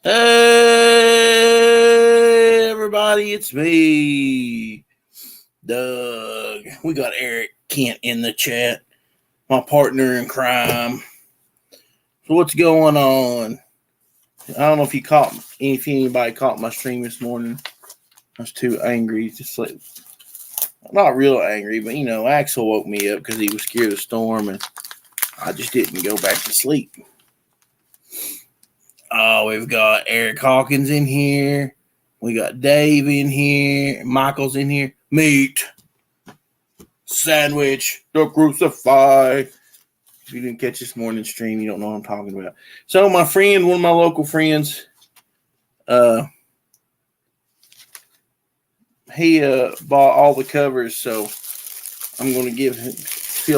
Hey, everybody, it's me, Doug. We got Eric Kent in the chat, my partner in crime. So, what's going on? I don't know if anybody caught my stream this morning. I was too angry to sleep. Not real angry, but Axel woke me up because he was scared of the storm, and I just didn't go back to sleep. Oh, we've got Eric Hawkins in here. We got Dave in here. Michael's in here. Meat. Sandwich. The Crucify. If you didn't catch this morning's stream, you don't know what I'm talking about. So my friend, one of my local friends, he bought all the covers, so I'm going to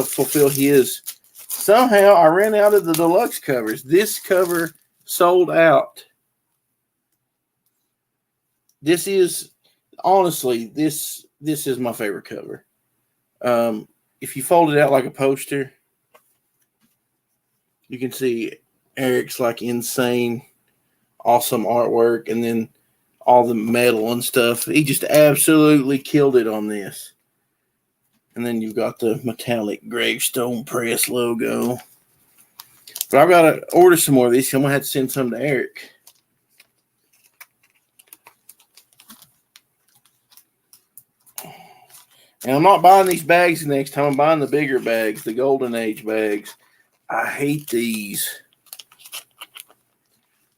fulfill his. Somehow I ran out of the deluxe covers. This cover sold out. This is honestly this is my favorite cover. If you fold it out like a poster, you can see Eric's like insane, awesome artwork, and then all the metal and stuff. He just absolutely killed it on this. And then you've got the metallic gravestone press logo. But I've got to order some more of these. I'm going to have to send some to Eric. And I'm not buying these bags the next time. I'm buying the bigger bags, the Golden Age bags. I hate these.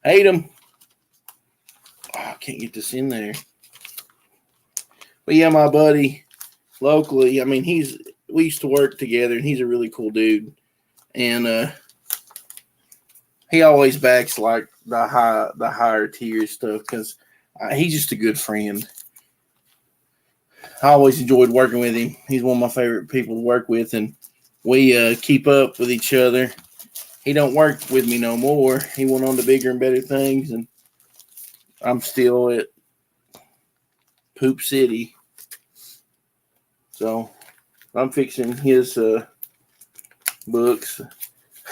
Hate them. Oh, I can't get this in there. But yeah, my buddy locally, we used to work together, and he's a really cool dude. And he always backs like the higher tier stuff because he's just a good friend. I always enjoyed working with him. He's one of my favorite people to work with, and we keep up with each other. He don't work with me no more. He went on to bigger and better things, and I'm still at Poop City. So I'm fixing his books.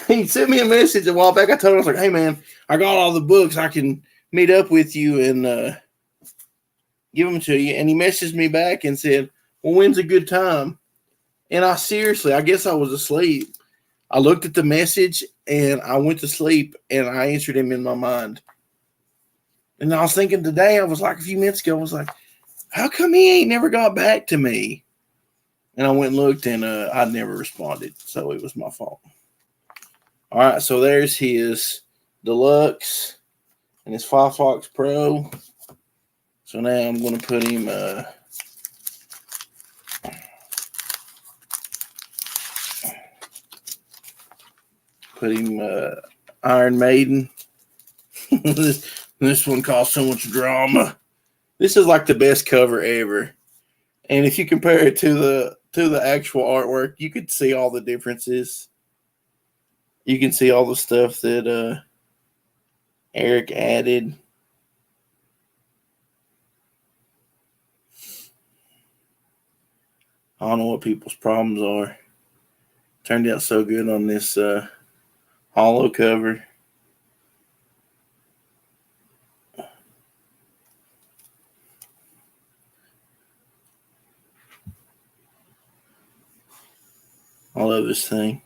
He sent me a message a while back. I told him, I was like, hey, man, I got all the books. I can meet up with you and give them to you. And he messaged me back and said, well, when's a good time? And I guess I was asleep. I looked at the message and I went to sleep, and I answered him in my mind. And I was thinking today, I was like a few minutes ago, I was like, how come he ain't never got back to me? And I went and looked, and I never responded. So it was my fault. All right, so there's his Deluxe and his Firefox Pro. So now I'm going to put him Iron Maiden. This one caused so much drama. This is like the best cover ever. And if you compare it to the actual artwork, you could see all the differences. You can see all the stuff that Eric added. I don't know what people's problems are. Turned out so good on this hollow cover. I love this thing.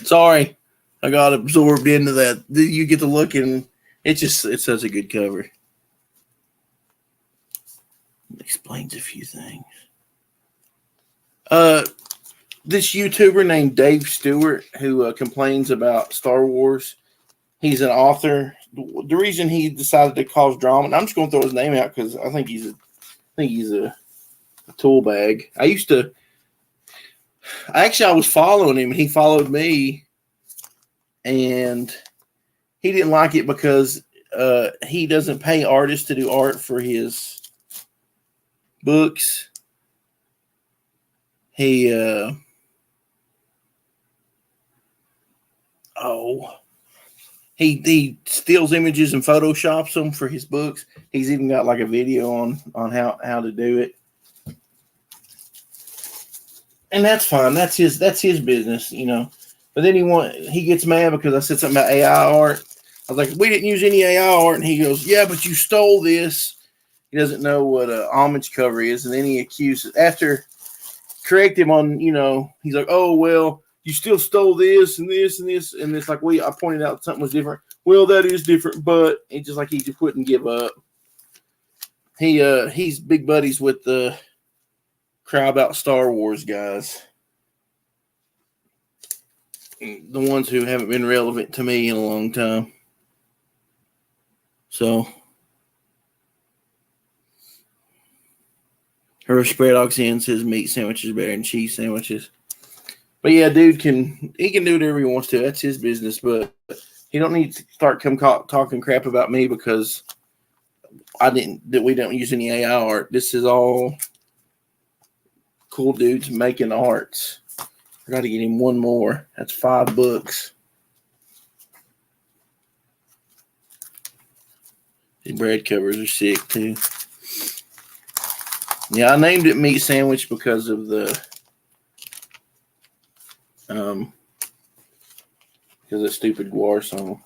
Sorry, I got absorbed into that. You get to look, and it's such a good cover. It explains a few things. This YouTuber named Dave Stewart, who complains about Star Wars, he's an author. The reason he decided to cause drama, and I'm just going to throw his name out because I think he's a tool bag. I was following him, and he followed me, and he didn't like it because he doesn't pay artists to do art for his books. he steals images and photoshops them for his books. He's even got like a video on how to do it. And that's fine. That's his business, you know. But then he gets mad because I said something about AI art. I was like, we didn't use any AI art, and he goes, yeah, but you stole this. He doesn't know what a homage cover is, and then he accuses after correct him on, you know, he's like, oh well, you still stole this and this and this, and it's like I pointed out something was different. Well, that is different, but it's just like he just wouldn't give up. He's big buddies with the Cry About Star Wars guys, the ones who haven't been relevant to me in a long time. So her spread oxen says meat sandwiches better than cheese sandwiches. But yeah, dude can do whatever he wants to. That's his business, but he don't need to start talking crap about me because we don't use any AI art. This is all cool dudes making arts. I got to get him one more. That's 5 books. The bread covers are sick too. Yeah, I named it Meat Sandwich because of the stupid Gwar song.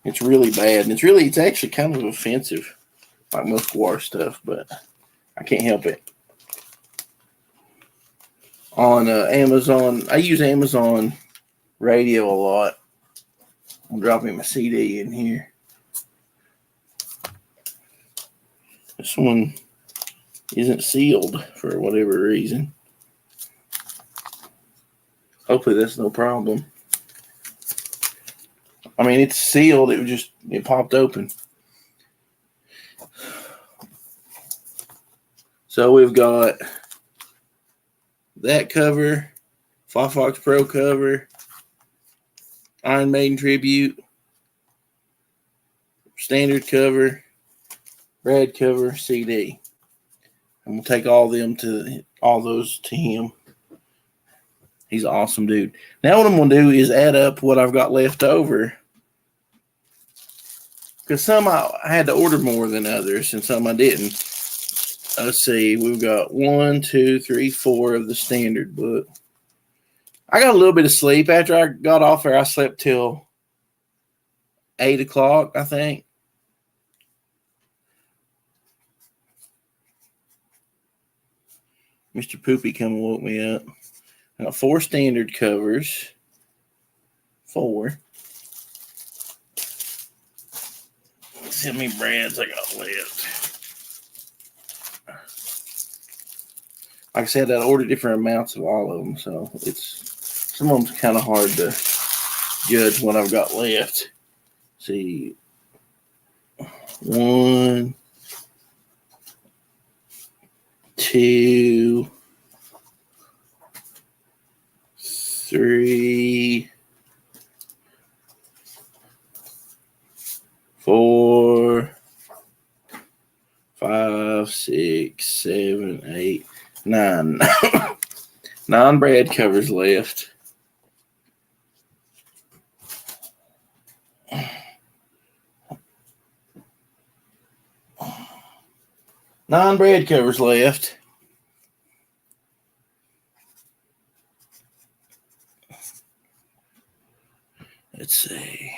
It's really bad, and it's actually kind of offensive, like most Gwar stuff, but I can't help it. On Amazon, I use Amazon Radio a lot. I'm dropping my CD in here. This one isn't sealed for whatever reason. Hopefully that's no problem. I mean, it's sealed. It popped open. So we've got that cover, Fox Pro cover, Iron Maiden tribute, standard cover, Brad cover, CD. I'm gonna take all those to him. He's an awesome dude. Now what I'm gonna do is add up what I've got left over, because some I had to order more than others, and some I didn't. Let's see. We've got 1, 2, 3, 4 of the standard book. I got a little bit of sleep after I got off there. I slept till 8 o'clock, I think. Mr. Poopy come and woke me up. I got 4 standard covers. 4. Let's see how many brands I got left. Like I said, I ordered different amounts of all of them, so some of them's kind of hard to judge what I've got left. Let's see, 1, 2, 3, 4, 5, 6, 7, 8, 9. 9 Brad covers left. Nine Brad covers left. Let's see.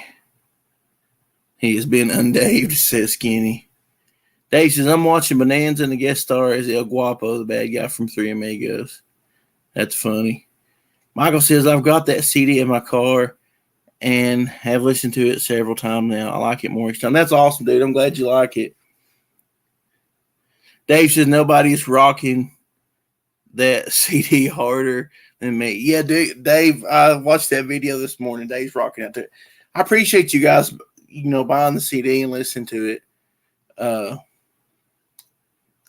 He has been undaved, says Skinny. Dave says, I'm watching Bonanza and the guest star is El Guapo, the bad guy from Three Amigos. That's funny. Michael says, I've got that CD in my car and have listened to it several times now. I like it more each time. That's awesome, dude. I'm glad you like it. Dave says, nobody's rocking that CD harder than me. Yeah, dude, Dave, I watched that video this morning. Dave's rocking out there. I appreciate you guys, buying the CD and listening to it.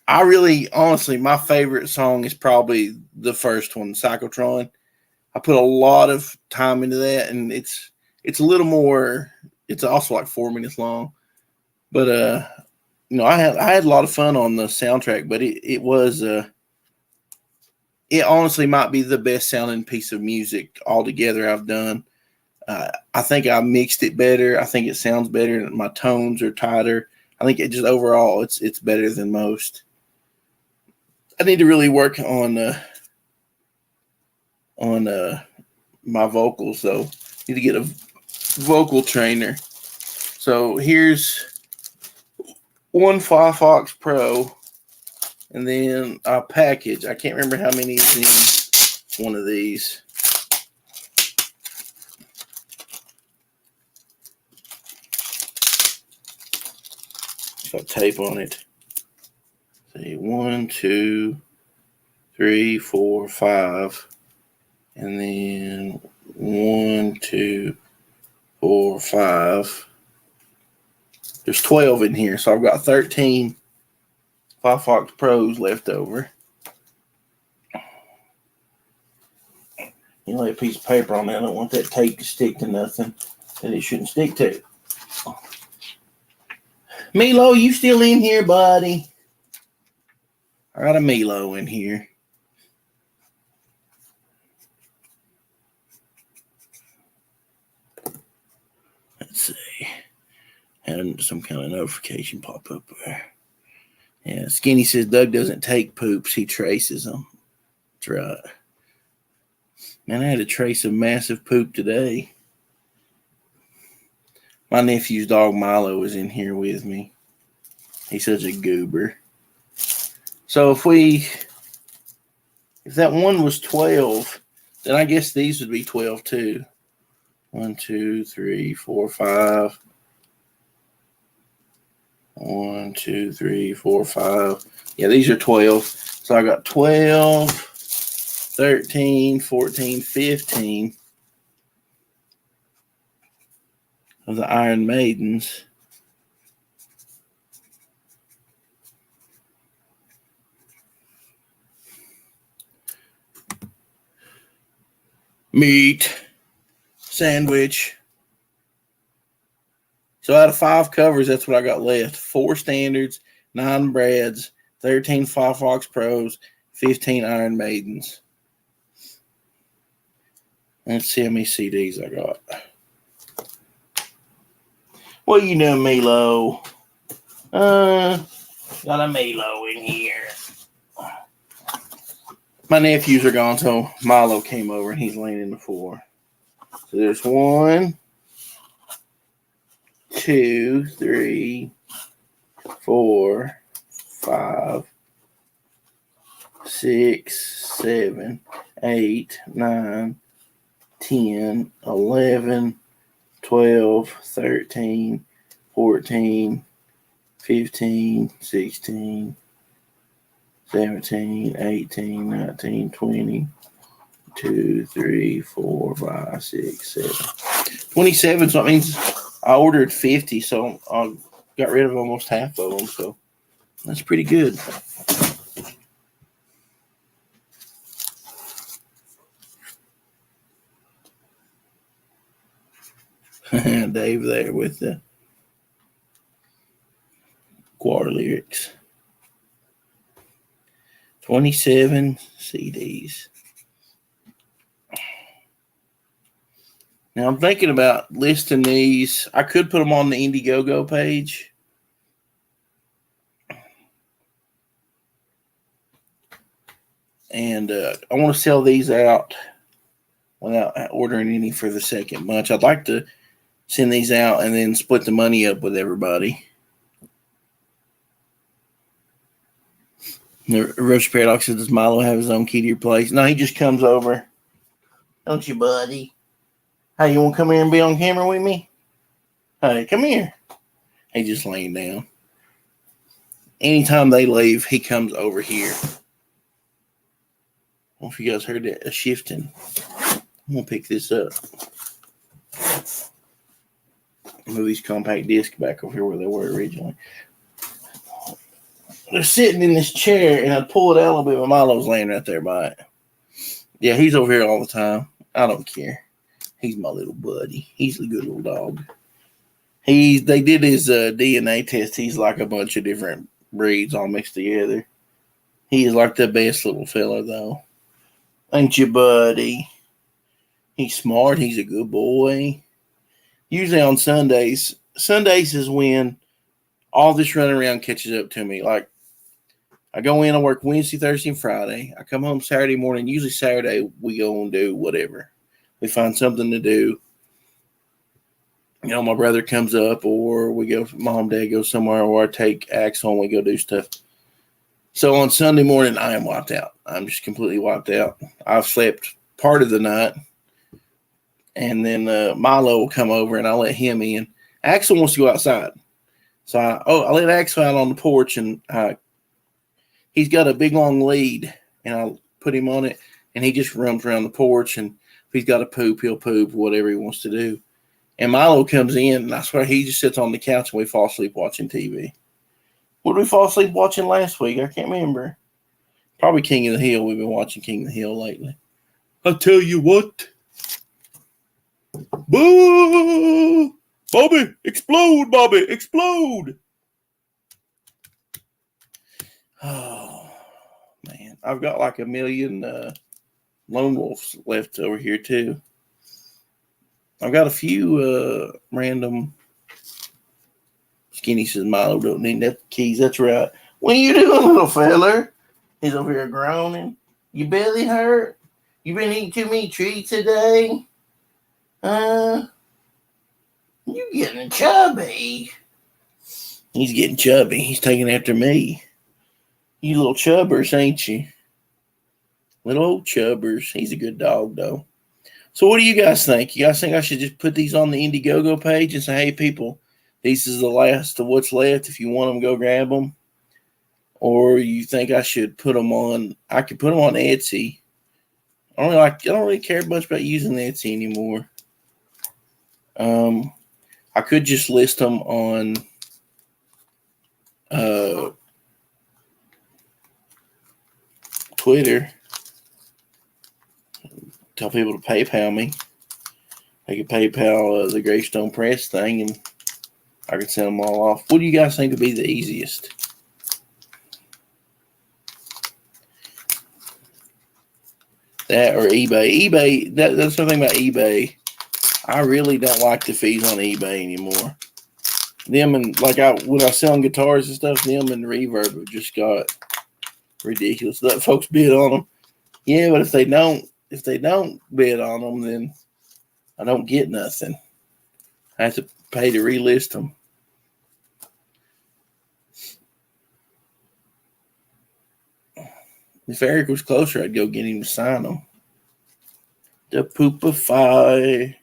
I really, honestly, my favorite song is probably the first one, Psychotron. I put a lot of time into that, and it's a little more. It's also like 4 minutes long, but I had a lot of fun on the soundtrack. But it honestly might be the best sounding piece of music altogether I've done. I think I mixed it better. I think it sounds better. My tones are tighter. I think it just overall it's better than most. I need to really work on my vocals though. Need to get a vocal trainer. So here's one Firefox Pro, and then a package. I can't remember how many is in one of these. Got tape on it. See, 1, 2, 3, 4, 5, and then 1, 2, 4, 5. There's 12 in here, so I've got 13 Firefox Pros left over. You lay a piece of paper on that. I don't want that tape to stick to nothing that it shouldn't stick to. Milo, you still in here, buddy? I got a Milo in here. Let's see. Had some kind of notification pop up there. Yeah, Skinny says Doug doesn't take poops, he traces them. That's right. Man, I had to trace a massive poop today. My nephew's dog Milo is in here with me. He's such a goober. So if that one was 12, then I guess these would be 12 too. 1, 2, 3, 4, 5. 1, 2, 3, 4, 5. Yeah, these are 12. So I got 12, 13, 14, 15 of the Iron Maidens. Meat. Sandwich. So out of 5 covers, that's what I got left. 4 standards, 9 Brads, 13 Firefox Pros, 15 Iron Maidens. Let's see how many CDs I got. What you doing, Milo? Got a Milo in here. My nephews are gone, so Milo came over and he's laying in the floor. So there's 1, 2, 3, 4, 5, 6, 7, 8, 9, 10, 11, 12, 13, 14, 15, 16, 17, 18, 19, 20, 2, 3, 4, 5, 6, 7. 27, so that means I ordered 50, so I got rid of almost half of them, so that's pretty good. Dave there with the choir lyrics. 27 CDs. Now I'm thinking about listing these. I could put them on the Indiegogo page. And I want to sell these out without ordering any for the second bunch. I'd like to send these out and then split the money up with everybody. The Roach Paradox says, does Milo have his own key to your place? No, he just comes over. Don't you, buddy? Hey, you want to come here and be on camera with me? Hey, come here. He's just laying down. Anytime they leave, he comes over here. I don't know if you guys heard that, a shifting. I'm going to pick this up. Move these compact discs back over here where they were originally. They're sitting in this chair, and I pull it out a little bit, but Milo's laying right there by it. Yeah, he's over here all the time. I don't care. He's my little buddy. He's a good little dog. They did his DNA test. He's like a bunch of different breeds all mixed together. He is like the best little fella, though. Ain't you, buddy? He's smart. He's a good boy. Usually on Sundays is when all this running around catches up to me. Like, I go in, I work Wednesday, Thursday, and Friday. I come home Saturday morning. Usually Saturday, we go and do whatever. We find something to do. You know, my brother comes up, or we go, mom, dad go somewhere, or I take Axel and we go do stuff. So on Sunday morning, I am wiped out. I'm just completely wiped out. I've slept part of the night. And then Milo will come over and I'll let him in. Axel wants to go outside. So I let Axel out on the porch, and he's got a big long lead, and I put him on it, and he just roams around the porch, and if he's got to poop, he'll poop, whatever he wants to do. And Milo comes in, and I swear he just sits on the couch and we fall asleep watching TV. What did we fall asleep watching last week? I can't remember. Probably King of the Hill. We've been watching King of the Hill lately. I'll tell you what. Boo! Bobby, explode, Bobby, explode! Oh, man. I've got like a million lone wolves left over here, too. I've got a few random. Skinny says Milo don't need that keys. That's right. What are you doing, little feller? He's over here groaning. You belly hurt? You been eating too many treats today? You getting chubby. He's getting chubby. He's taking after me. You little chubbers, ain't you? Little old chubbers. He's a good dog, though. So what do you guys think? You guys think I should just put these on the Indiegogo page and say, hey, people, this is the last of what's left. If you want them, go grab them. Or you think I should put them on, I could put them on Etsy. I don't really care much about using Etsy anymore. I could just list them on Twitter. Tell people to PayPal me. They could PayPal the Greystone Press thing, and I could send them all off. What do you guys think would be the easiest? That or eBay? eBay, that's the thing about eBay. I really don't like the fees on eBay anymore. Them and when I was selling guitars and stuff, them and Reverb have just got ridiculous. Let folks bid on them. Yeah, but if they don't bid on them, then I don't get nothing. I have to pay to relist them. If Eric was closer, I'd go get him to sign them. The Poopify.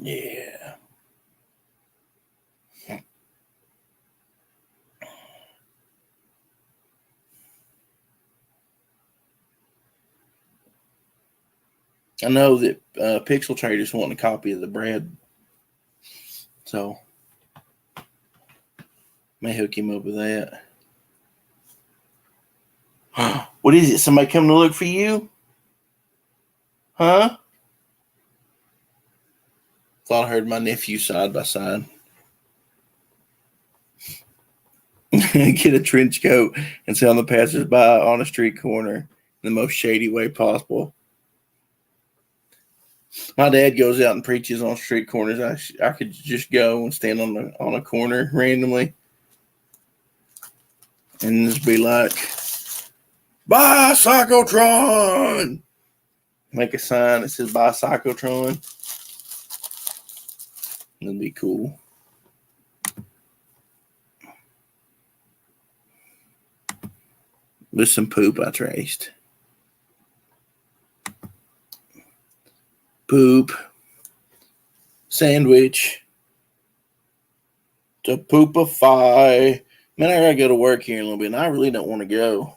Yeah. I know that Pixel Traders want a copy of the bread. So, may hook him up with that. What is it? Somebody coming to look for you? Huh? Thought I heard my nephew side by side. Get a trench coat and sit on the passersby on a street corner in the most shady way possible. My dad goes out and preaches on street corners. I could just go and stand on a corner randomly and just be like, Bicyclotron! Make a sign that says Bicyclotron. That'd be cool. There's some poop I traced. Poop. Sandwich. To Poopify. Man, I gotta go to work here in a little bit, and I really don't want to go.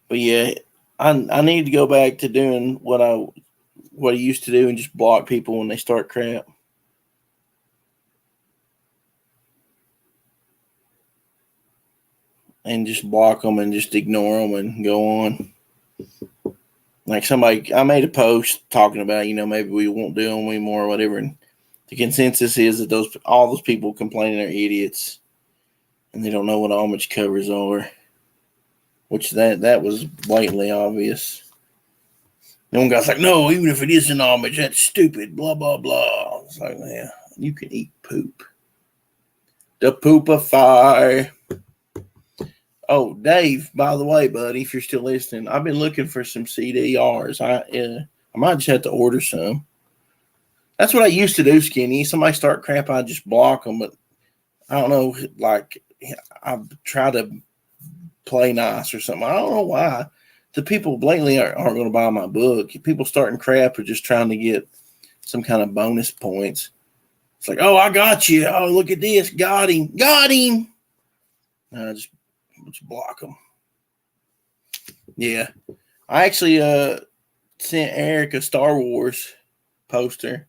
But yeah, I need to go back to doing what I used to do and just block people when they start crap. And just block them and just ignore them and go on. Like I made a post talking about, maybe we won't do them anymore or whatever. And the consensus is that all those people complaining are idiots. and they don't know what homage covers are, which that was blatantly obvious. And one guy's like, no, even if it is an homage, that's stupid, blah, blah, blah. It's like, yeah, you can eat poop. The poopify. Oh, Dave, by the way, buddy, if you're still listening, I've been looking for some CDRs. I might just have to order some. That's what I used to do, Skinny. Somebody start crap, I just block them. But I don't know, like, I try to play nice or something. I don't know why. The people blatantly aren't going to buy my book. People starting crap are just trying to get some kind of bonus points. It's like, oh, I got you. Oh, look at this. Got him. Got him. Just block them. Yeah. I actually sent Eric a Star Wars poster.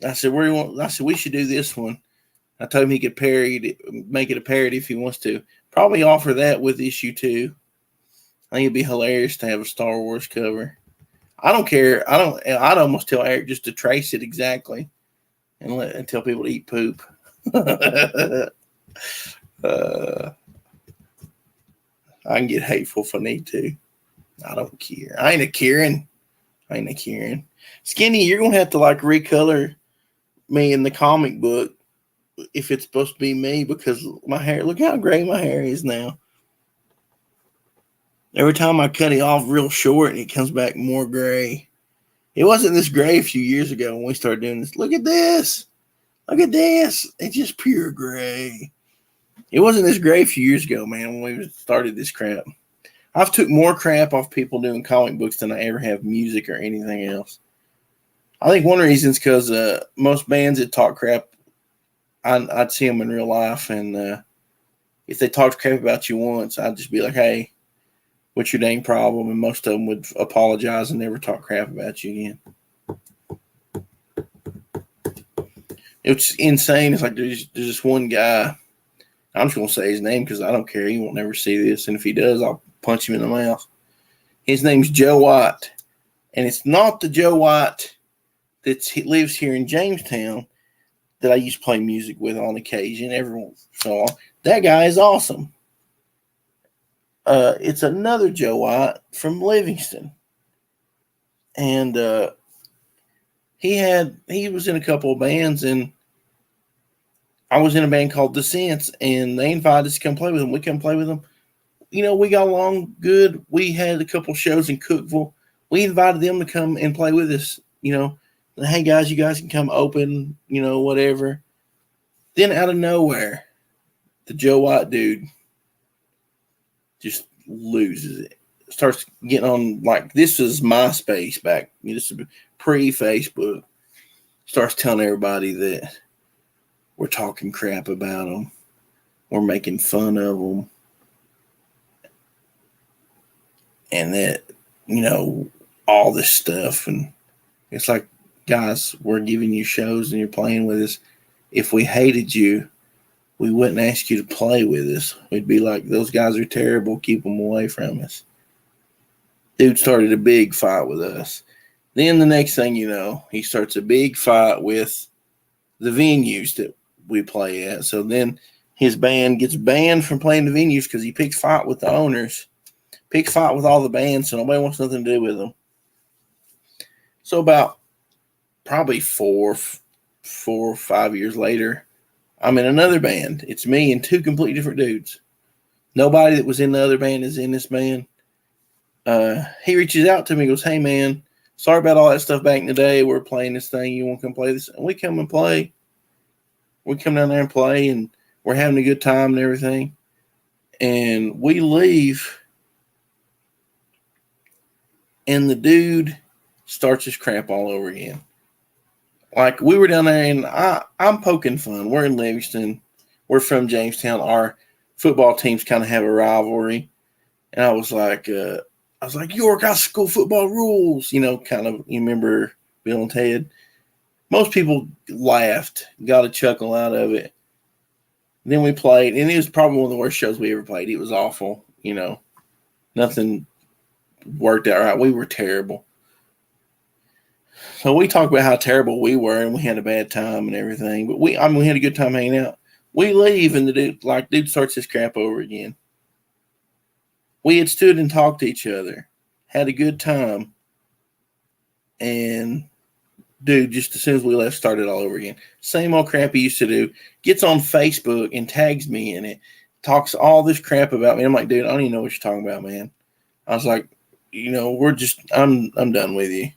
I said, where do you want? I said, we should do this one. I told him he could make it a parody if he wants to. Probably offer that with issue 2. I think it'd be hilarious to have a Star Wars cover. I don't care. I'd almost tell Eric just to trace it exactly and tell people to eat poop. I can get hateful if I need to. I don't care. I ain't a Kieran. Skinny, you're gonna have to like recolor me in the comic book if it's supposed to be me, because my hair, look how gray my hair is now. Every time I cut it off real short, and it comes back more gray. It wasn't this gray a few years ago when we started doing this. Look at this. It's just pure gray. It wasn't this gray a few years ago, man, when we started this crap. I've took more crap off people doing comic books than I ever have music or anything else. I think one reason is because most bands that talk crap, I'd see them in real life, and if they talked crap about you once, I'd just be like, hey, what's your dang problem? And most of them would apologize and never talk crap about you again. It's insane. It's like there's this one guy. I'm just going to say his name because I don't care. He won't never see this. And if he does, I'll punch him in the mouth. His name's Joe White. And it's not the Joe White that lives here in Jamestown that I used to play music with on occasion. Everyone saw. That guy is awesome. It's another Joe White from Livingston. And he was in a couple of bands, and I was in a band called The Sense, and they invited us to come play with them. We come play with them. You know, we got along good. We had a couple shows in Cookeville. We invited them to come and play with us. You know, hey guys, you guys can come open, you know, whatever. Then out of nowhere, the Joe White dude just loses it. Starts getting on, like, this was MySpace back, this is pre-Facebook. Starts telling everybody that we're talking crap about them. We're making fun of them. And that, you know, all this stuff. And it's like, guys, we're giving you shows and you're playing with us. If we hated you, we wouldn't ask you to play with us. We'd be like, those guys are terrible. Keep them away from us. Dude started a big fight with us. Then the next thing you know, he starts a big fight with the venues that we play at. So then his band gets banned from playing the venues because he picks fight with the owners, picks fight with all the bands, so nobody wants nothing to do with them. So about probably 4 or 5 years later, I'm in another band. It's me and 2 completely different dudes. Nobody that was in the other band is in this band. He reaches out to me and goes, hey, man, sorry about all that stuff back in the day. We're playing this thing. You want to come play this? And we come and play. We come down there and play, and we're having a good time and everything. And we leave, and the dude starts his crap all over again. Like, we were down there, and I'm poking fun. We're in Livingston. We're from Jamestown. Our football teams kind of have a rivalry. And I was like, York High School football rules. You know, kind of, you remember Bill and Ted? Most people laughed, got a chuckle out of it. Then we played, and it was probably one of the worst shows we ever played. It was awful, you know. Nothing worked out right. We were terrible. So we talked about how terrible we were, and we had a bad time and everything. But we had a good time hanging out. We leave, and the dude starts his crap over again. We had stood and talked to each other, had a good time, and dude, just as soon as we left, started all over again. Same old crap he used to do. Gets on Facebook and tags me in it. Talks all this crap about me. I'm like, dude, I don't even know what you're talking about, man. I was like, I'm done with you.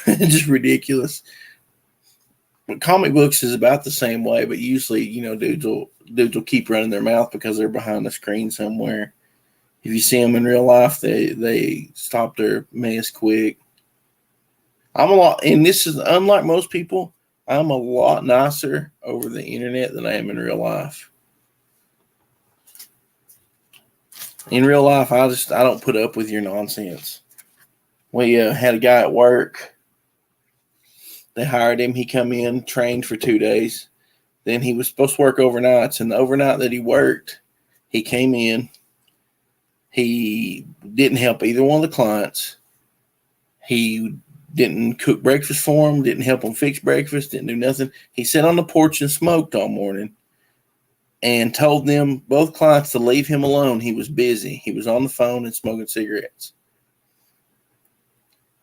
It's just ridiculous. But comic books is about the same way, but usually, dudes will keep running their mouth because they're behind the screen somewhere. If you see them in real life, they stop their mess quick. And this is unlike most people, I'm a lot nicer over the internet than I am in real life. In real life, I don't put up with your nonsense. We had a guy at work. They hired him. He come in, trained for 2 days. Then he was supposed to work overnights. And the overnight that he worked, he came in. He didn't help either one of the clients. He didn't cook breakfast for them, didn't help them fix breakfast, didn't do nothing. He sat on the porch and smoked all morning and told them, both clients, to leave him alone. He was busy. He was on the phone and smoking cigarettes.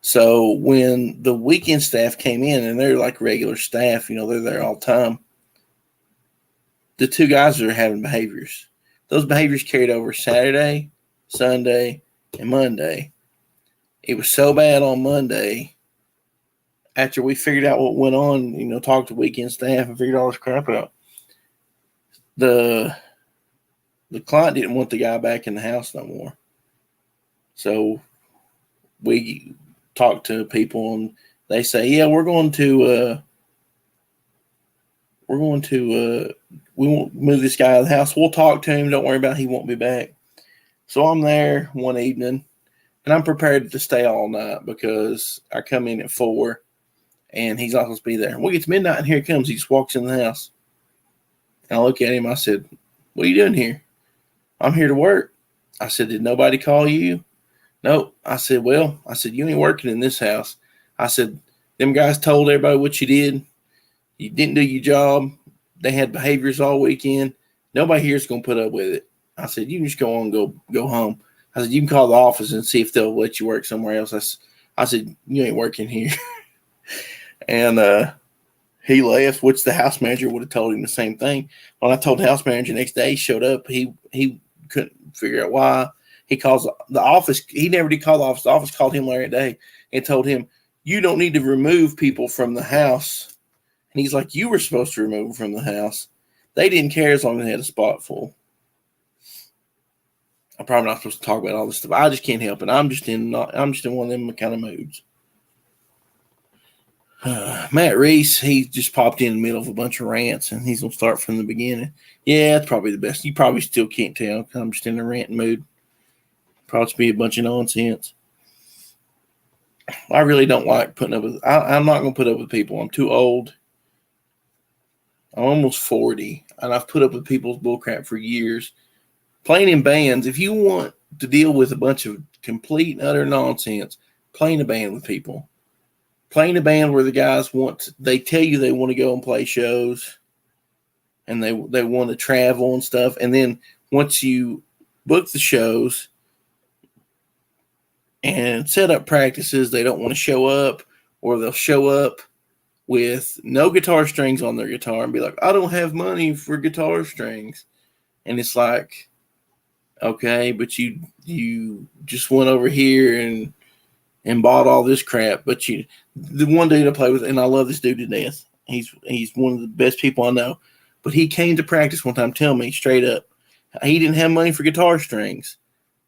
So when the weekend staff came in, and they're like regular staff, they're there all the time, the two guys are having behaviors. Those behaviors carried over Saturday, Sunday, and Monday. It was so bad on Monday, after we figured out what went on, talked to weekend staff and figured all this crap out, the client didn't want the guy back in the house no more. So we talked to people, and they say, yeah, we won't move this guy out of the house. We'll talk to him. Don't worry about it. He won't be back. So I'm there one evening, and I'm prepared to stay all night because I come in at 4, and he's not supposed to be there. We get to midnight, and here he comes. He just walks in the house. And I look at him. I said, what are you doing here? I'm here to work. I said, did nobody call you? Nope. I said, you ain't working in this house. I said, them guys told everybody what you did. You didn't do your job. They had behaviors all weekend. Nobody here is going to put up with it. I said, you can just go on and go home. I said, you can call the office and see if they'll let you work somewhere else. I said, you ain't working here. And he left, which the house manager would have told him the same thing. When I told the house manager the next day, he showed up. He couldn't figure out why. He calls the office. He never did call the office. The office called him later that day and told him, you don't need to remove people from the house. And he's like, you were supposed to remove them from the house. They didn't care as long as they had a spot full. I'm probably not supposed to talk about all this stuff. I just can't help it. I'm just in one of them kind of moods. Matt Reese, he just popped in the middle of a bunch of rants, and he's going to start from the beginning. Yeah, that's probably the best. You probably still can't tell because I'm just in a ranting mood. Probably be a bunch of nonsense. I really don't like putting up with. I'm not going to put up with people. I'm too old. I'm almost 40, and I've put up with people's bullcrap for years. Playing in bands, if you want to deal with a bunch of complete and utter nonsense, play in a band with people. Play in a band where the guys they tell you they want to go and play shows, and they want to travel and stuff. And then once you book the shows and set up practices, they don't want to show up, or they'll show up with no guitar strings on their guitar and be like, I don't have money for guitar strings. And it's like, okay, but you just went over here and bought all this crap. But the one dude I play with, and I love this dude to death. He's one of the best people I know. But he came to practice one time telling me straight up, he didn't have money for guitar strings,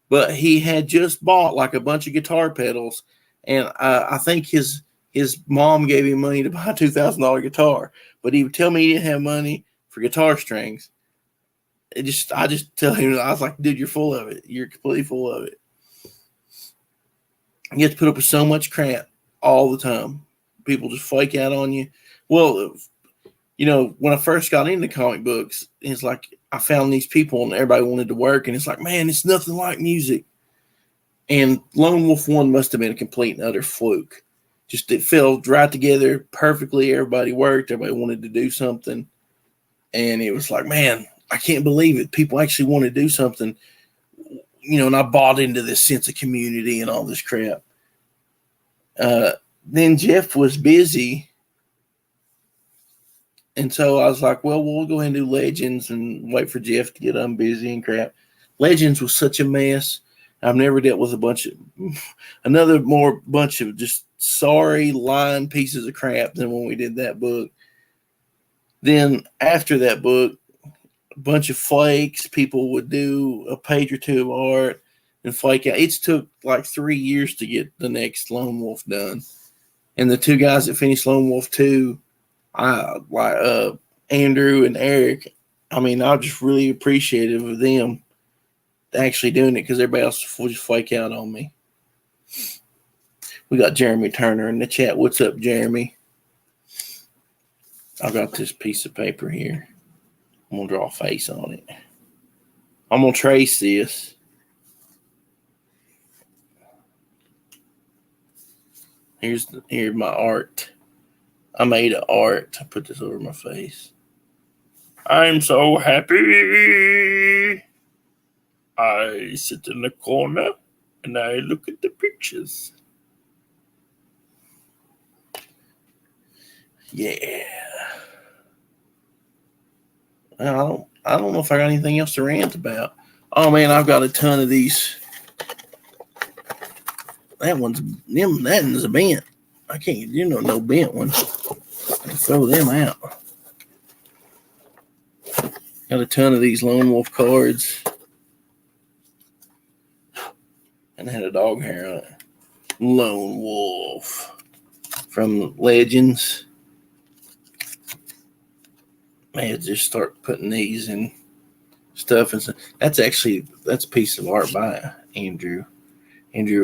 but he had just bought like a bunch of guitar pedals. And I think his mom gave him money to buy a $2,000 guitar, but he would tell me he didn't have money for guitar strings. I just tell him, I was like, dude, you're full of it. You're completely full of it. You have to put up with so much crap all the time. People just flake out on you. Well, when I first got into comic books, it's like I found these people and everybody wanted to work, and it's like, man, it's nothing like music. And Lone Wolf 1 must have been a complete and utter fluke. Just it fell right together perfectly. Everybody worked. Everybody wanted to do something. And it was like, man, I can't believe it. People actually want to do something, and I bought into this sense of community and all this crap. Then Jeff was busy. And so I was like, well, we'll go ahead and do Legends and wait for Jeff to get unbusy and crap. Legends was such a mess. I've never dealt with another bunch of just sorry lying pieces of crap than when we did that book. Then after that book, a bunch of flakes. People would do a page or two of art and flake out. It took like 3 years to get the next Lone Wolf done. And the two guys that finished Lone Wolf 2, Andrew and Eric, I'm just really appreciative of them actually doing it, because everybody else will just flake out on me. We got Jeremy Turner in the chat. What's up, Jeremy? I got this piece of paper here. I'm going to draw a face on it. I'm going to trace this. Here's my art. I made an art. I put this over my face. I'm so happy. I sit in the corner and I look at the pictures. Yeah. I don't know if I got anything else to rant about. Oh man, I've got a ton of these. That one's a bent. I can't do no bent one. I throw them out. Got a ton of these Lone Wolf cards. And had a dog hair on it. Lone Wolf from Legends. Man, just start putting these in stuff. And that's a piece of art by Andrew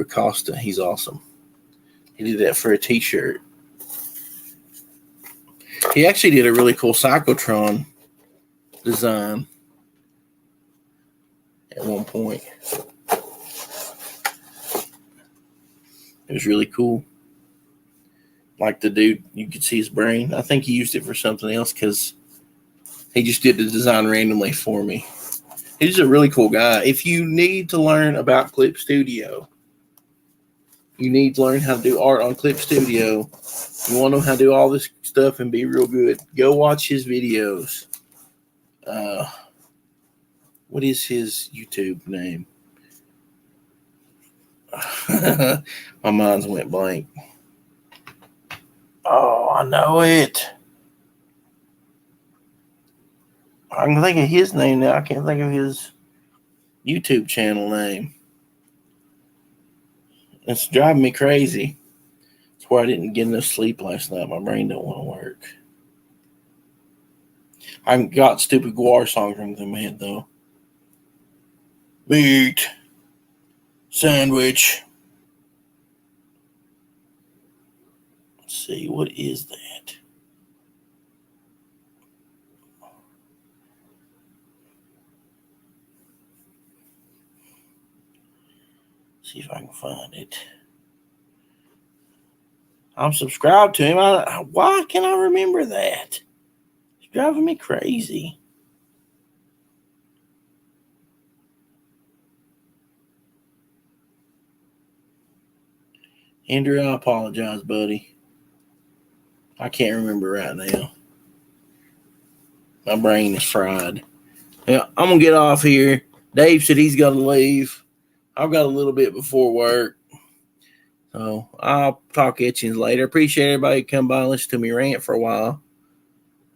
Acosta. He's awesome. He did that for a t-shirt. He actually did a really cool Cyclotron design at one point. It was really cool. Like the dude, you could see his brain. I think he used it for something else because he just did the design randomly for me. He's a really cool guy. If you need to learn about Clip Studio, you need to learn how to do art on Clip Studio. You want to know how to do all this stuff and be real good, go watch his videos. What is his YouTube name? My mind's went blank. Oh, I know it. I can think of his name now. I can't think of his YouTube channel name. It's driving me crazy. That's why I didn't get enough sleep last night. My brain don't want to work. I got stupid Guar songs from the head though. Meat. Sandwich. Let's see, what is that? See if I can find it. I'm subscribed to him. Why can't I remember that? It's driving me crazy. Andrew, I apologize, buddy. I can't remember right now. My brain is fried. Yeah, I'm going to get off here. Dave said he's got to leave. I've got a little bit before work. So I'll talk at you later. Appreciate everybody who come by and listen to me rant for a while.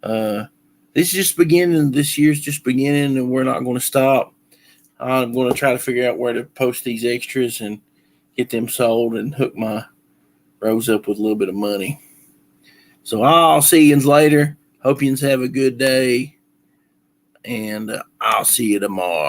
This is just beginning. This year's just beginning, and we're not going to stop. I'm going to try to figure out where to post these extras and get them sold and hook my Rose up with a little bit of money. So I'll see you later. Hope you have a good day, and I'll see you tomorrow.